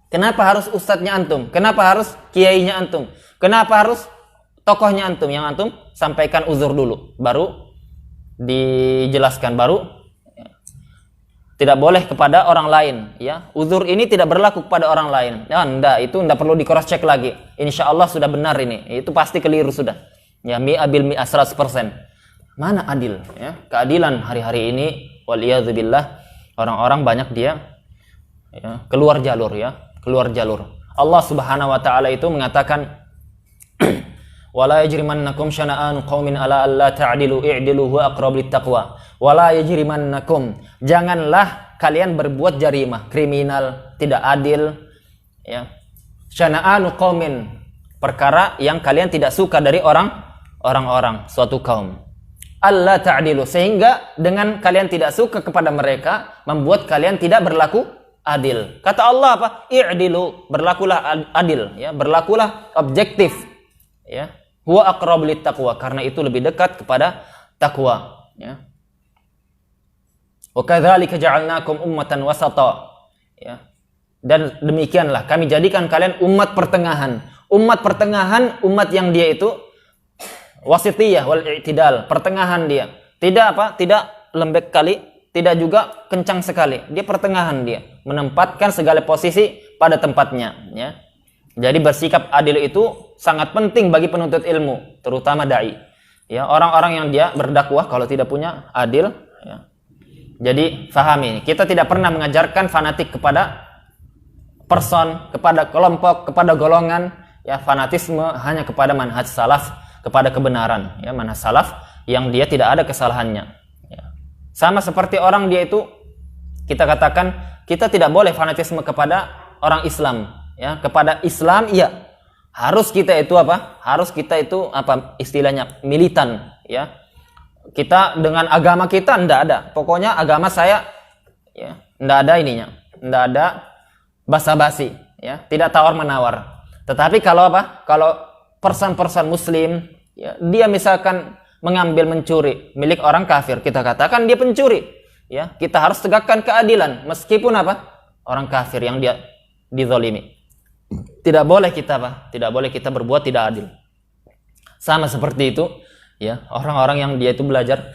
Kenapa harus ustadznya antum? Kenapa harus kiainya antum? Kenapa harus tokohnya antum yang antum sampaikan uzur dulu, baru dijelaskan, baru ya. Tidak boleh kepada orang lain, ya. Uzur ini tidak berlaku kepada orang lain. Ya, itu enggak perlu di cross check lagi. Insya Allah sudah benar ini. Itu pasti keliru sudah. Ya, mi'abil mi'ah 100%. Mana adil, ya? Keadilan hari-hari ini waliyadzubillah, orang-orang banyak dia ya, keluar jalur. Allah Subhanahu wa taala itu mengatakan wala yajrimannakum syana'anu qaumin ala alla ta'dilu i'dilu huwa aqrabu littaqwa. Wala yajrimannakum, janganlah kalian berbuat jarimah, kriminal, tidak adil, ya. Syana'anu qaumin, perkara yang kalian tidak suka dari orang-orang suatu kaum. Allah ta'dilu, sehingga dengan kalian tidak suka kepada mereka membuat kalian tidak berlaku adil. Kata Allah apa? I'dilu, berlakulah adil, ya, berlakulah objektif, ya. Huwa aqrabu littaqwa, karena itu lebih dekat kepada takwa, ya. Wa kadzalika ja'alnakum ummatan wasata, ya. Dan demikianlah kami jadikan kalian umat pertengahan. Umat yang dia itu wasitiyah wal i'tidal, pertengahan dia. Tidak apa? Tidak lembek kali, tidak juga kencang sekali. Dia pertengahan dia, menempatkan segala posisi pada tempatnya, ya. Jadi bersikap adil itu sangat penting bagi penuntut ilmu, terutama dai. Ya, orang-orang yang dia berdakwah kalau tidak punya adil, ya. Jadi fahami, kita tidak pernah mengajarkan fanatik kepada person, kepada kelompok, kepada golongan, ya. Fanatisme hanya kepada manhaj salaf, kepada kebenaran, ya, manhaj salaf yang dia tidak ada kesalahannya, ya. Sama seperti orang dia itu, kita katakan kita tidak boleh fanatisme kepada orang Islam, ya. Kepada Islam iya, harus kita itu apa? Harus kita itu apa istilahnya, militan, ya. Kita dengan agama kita enggak ada. Pokoknya agama saya, ya, enggak ada ininya, enggak ada basa-basi, ya, tidak tawar-menawar. Tetapi kalau apa? Kalau person muslim, ya, dia misalkan mengambil, mencuri milik orang kafir, kita katakan dia pencuri, ya. Kita harus tegakkan keadilan meskipun apa? Orang kafir yang dia dizalimi. Tidak boleh kita apa? Tidak boleh kita berbuat tidak adil. Sama seperti itu, ya, orang-orang yang dia itu belajar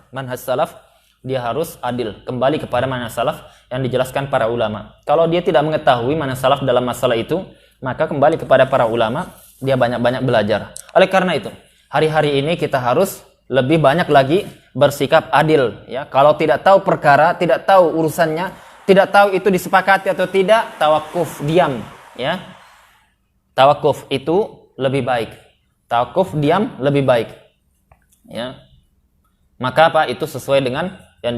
manhaj salaf, dia harus adil, kembali kepada manhaj salaf yang dijelaskan para ulama. Kalau dia tidak mengetahui manhaj salaf dalam masalah itu, maka kembali kepada para ulama, dia banyak-banyak belajar. Oleh karena itu, hari-hari ini kita harus lebih banyak lagi bersikap adil, ya. Kalau tidak tahu perkara, tidak tahu urusannya, tidak tahu itu disepakati atau tidak, tawakuf, diam, ya. Tawakuf itu lebih baik. Tawakuf, diam lebih baik, ya. Maka apa? Itu sesuai dengan yang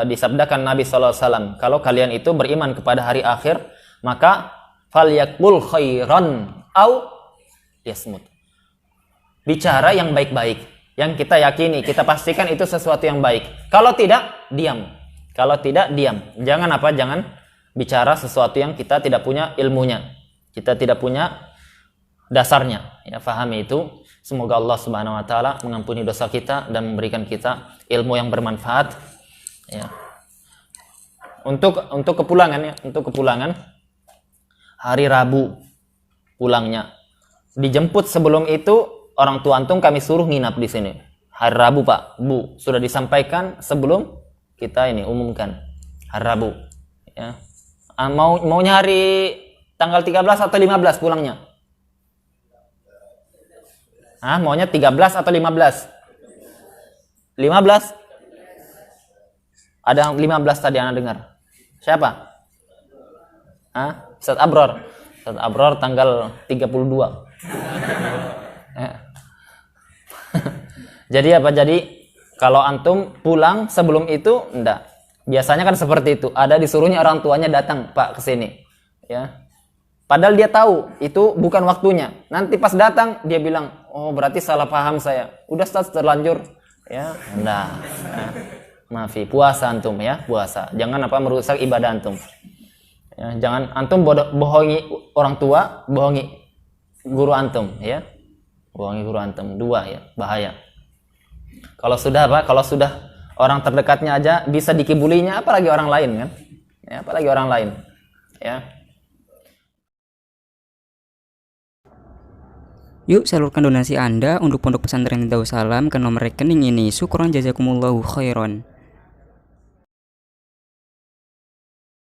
disabdakan Nabi SAW. Kalau kalian itu beriman kepada hari akhir, maka falyakul khairan au yasmut. Bicara yang baik-baik, yang kita yakini, kita pastikan itu sesuatu yang baik. Kalau tidak, diam. Kalau tidak, diam. Jangan apa? Jangan bicara sesuatu yang kita tidak punya ilmunya. Kita tidak punya dasarnya. Ya, fahami itu. Semoga Allah Subhanahu wa taala mengampuni dosa kita dan memberikan kita ilmu yang bermanfaat. Ya. Untuk kepulangan ya, untuk kepulangan hari Rabu pulangnya. Dijemput sebelum itu orang tua antum kami suruh nginap di sini. Hari Rabu, Pak, Bu, sudah disampaikan sebelum kita ini umumkan. Hari Rabu, ya. Maunya hari tanggal 13 atau 15 pulangnya? Maunya 13 atau 15? 15? Ada yang 15 tadi Anda dengar. Siapa? Ustaz Abror. Ustaz Abror tanggal 32. Jadi apa? Jadi kalau antum pulang sebelum itu enggak. Biasanya kan seperti itu. Ada disuruhnya orang tuanya datang, Pak, ke sini. Ya. Padahal dia tahu itu bukan waktunya. Nanti pas datang dia bilang, "Oh, berarti salah paham saya." Udah Ustaz, terlanjur. Ya, enggak. Maafi, puasa antum ya, puasa. Jangan apa merusak ibadah antum. Ya, jangan antum bohongi orang tua, bohongi guru antum ya. Bohongi guru antum, dua ya, bahaya. Kalau sudah apa? Kalau sudah orang terdekatnya aja bisa dikibulinya, apalagi orang lain kan? Ya, apalagi orang lain. Ya. Yuk salurkan donasi Anda untuk Pondok Pesantren Darussalam ke nomor rekening ini. Syukron jazakumullahu khairan.